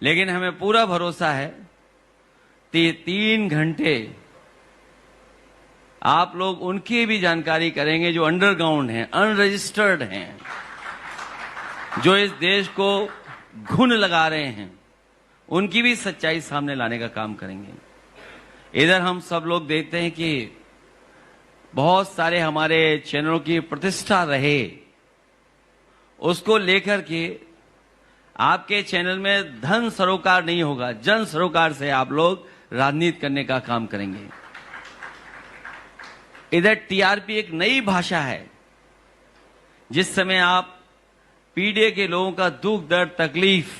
लेकिन हमें पूरा भरोसा है कि 3 घंटे आप लोग उनकी भी जानकारी करेंगे जो अंडरग्राउंड हैं, अनरजिस्टर्ड हैं, जो इस देश को घुन लगा रहे हैं, उनकी भी सच्चाई सामने लाने का काम करेंगे। इधर हम सब लोग देखते हैं कि बहुत सारे हमारे चैनलों की प्रतिष्ठा रहे, उसको लेकर के आपके चैनल में धन सरोकार नहीं होगा, जन सरोकार से आप लोग राजनीति करने का काम करेंगे। इधर टीआरपी एक नई भाषा है। जिस समय आप पीडीए के लोगों का दुख दर्द तकलीफ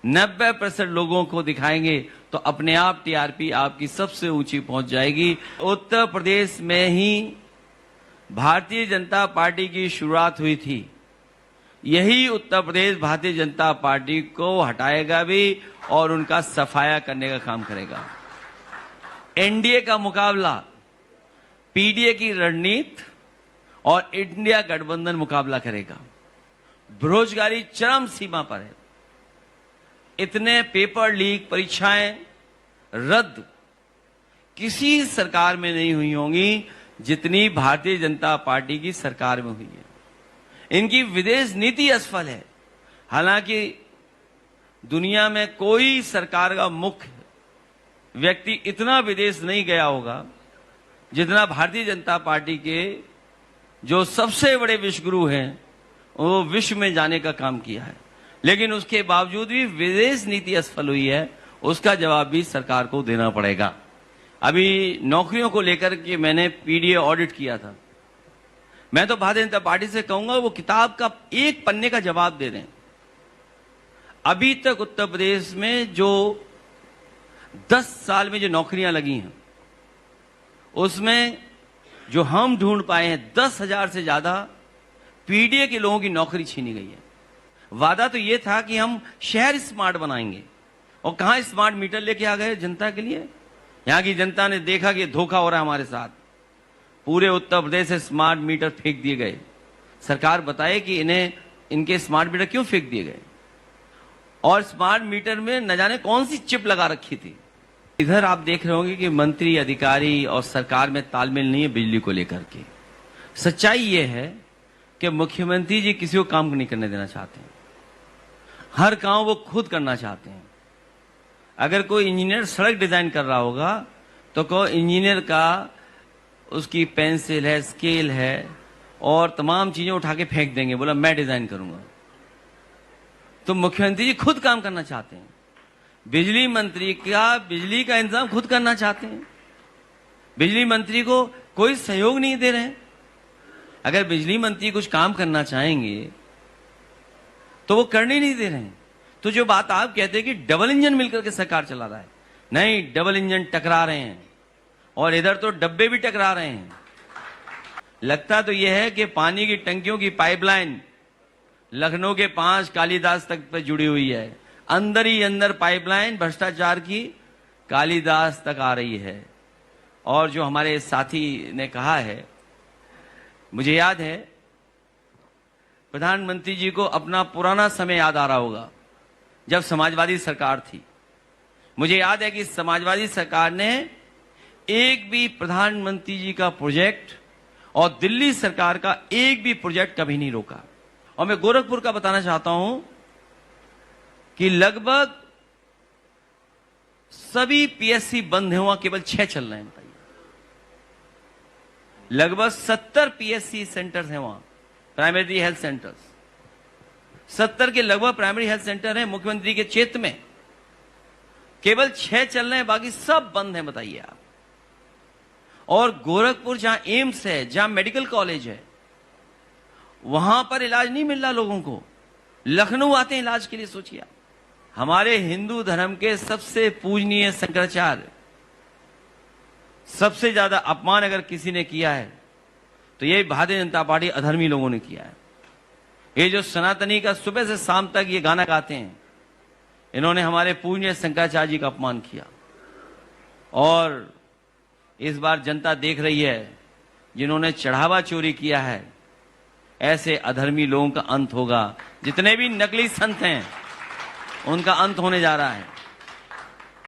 90% लोगों को दिखाएंगे तो अपने आप टीआरपी आपकी सबसे ऊंची पहुंच जाएगी। उत्तर प्रदेश में ही भारतीय जनता पार्टी की शुरुआत हुई थी। यही उत्तर प्रदेश भारतीय जनता पार्टी को हटाएगा भी और उनका सफाया करने का काम करेगा। एनडीए का मुकाबला पीडीए की रणनीति और इंडिया गठबंधन मुकाबला करेगा। बेरोजगारी चरम सीमा पर है। इतने पेपर लीक, परीक्षाएं रद्द किसी सरकार में नहीं हुई होंगी जितनी भारतीय जनता पार्टी की सरकार में हुई है। इनकी विदेश नीति असफल है। हालांकि दुनिया में कोई सरकार का मुख्य व्यक्ति इतना विदेश नहीं गया होगा जितना भारतीय जनता पार्टी के जो सबसे बड़े विश्वगुरु हैं वो विश्व में जाने का काम किया है। लेकिन उसके बावजूद भी विदेश नीति असफल हुई है, उसका जवाब भी सरकार को देना पड़ेगा। अभी नौकरियों को लेकर के मैंने पीडीए ऑडिट किया था। मैं तो भारतीय जनता पार्टी से कहूंगा वो किताब का एक पन्ने का जवाब दे दें। अभी तक उत्तर प्रदेश में जो 10 साल में जो नौकरियां लगी हैं उसमें जो हम ढूंढ पाए हैं 10,000 से ज्यादा पीडीए के लोगों की नौकरी छीनी गई है। वादा तो यह था कि हम शहर स्मार्ट बनाएंगे और कहां स्मार्ट मीटर लेके आ गए जनता के लिए। यहां की जनता ने देखा कि धोखा हो रहा है हमारे साथ। पूरे उत्तर प्रदेश से स्मार्ट मीटर फेंक दिए गए। सरकार बताए कि इन्हें इनके स्मार्ट मीटर क्यों फेंक दिए गए और स्मार्ट मीटर में न जाने कौन सी चिप लगा रखी थी। इधर आप देख रहे होंगे कि मंत्री, अधिकारी और सरकार में तालमेल नहीं है बिजली को लेकर के। सच्चाई यह है कि मुख्यमंत्री जी किसी को काम नहीं करने देना चाहते हैं। हर काम वो खुद करना चाहते हैं। अगर कोई इंजीनियर सड़क डिजाइन कर रहा होगा तो कोई इंजीनियर का उसकी पेंसिल है, स्केल है और तमाम चीजें उठा के फेंक देंगे, बोला मैं डिजाइन करूंगा। तो मुख्यमंत्री जी खुद काम करना चाहते हैं। बिजली मंत्री का बिजली का इंतजाम खुद करना चाहते हैं। बिजली मंत्री को कोई सहयोग नहीं दे रहे हैं। अगर बिजली मंत्री कुछ काम करना चाहेंगे तो वो करने नहीं दे रहे हैं। तो जो बात आप कहते हैं कि डबल इंजन मिलकर के सरकार चला रहा है, नहीं, डबल इंजन टकरा रहे हैं और इधर तो डब्बे भी टकरा रहे हैं। लगता तो यह है कि पानी की टंकियों की पाइपलाइन लखनऊ के 5 कालीदास तक पर जुड़ी हुई है। अंदर ही अंदर पाइपलाइन भ्रष्टाचार की कालीदास तक आ रही है। और जो हमारे साथी ने कहा है, मुझे याद है प्रधानमंत्री जी को अपना पुराना समय याद आ रहा होगा जब समाजवादी सरकार थी। मुझे याद है कि समाजवादी सरकार ने एक भी प्रधानमंत्री जी का प्रोजेक्ट और दिल्ली सरकार का एक भी प्रोजेक्ट कभी नहीं रोका। और मैं गोरखपुर का बताना चाहता हूं कि लगभग सभी पीएससी बंद हुआ, केवल 6 चल रहे हैं। बताइए, लगभग 70 पीएससी सेंटर्स हैं वहां, प्राइमरी हेल्थ सेंटर्स। 70 के लगभग प्राइमरी हेल्थ सेंटर हैं मुख्यमंत्री के क्षेत्र में, केवल 6 चल रहे हैं, बाकी सब बंद हैं। बताइए आप। और गोरखपुर जहां एम्स है, जहां मेडिकल कॉलेज है, वहां पर इलाज नहीं मिल रहा लोगों को। लखनऊ आते हैं इलाज के लिए। सोचिए, हमारे हिंदू धर्म के सबसे पूजनीय शंकराचार्य, सबसे ज्यादा अपमान अगर किसी ने किया है तो ये भारतीय जनता पार्टी अधर्मी लोगों ने किया है। ये जो सनातनी का सुबह से शाम तक ये गाना गाते हैं, इन्होंने हमारे पूजनीय शंकराचार्य जी का अपमान किया। और इस बार जनता देख रही है, जिन्होंने चढ़ावा चोरी किया है, ऐसे अधर्मी लोगों का अंत होगा। जितने भी नकली संत हैं, उनका अंत होने जा रहा है।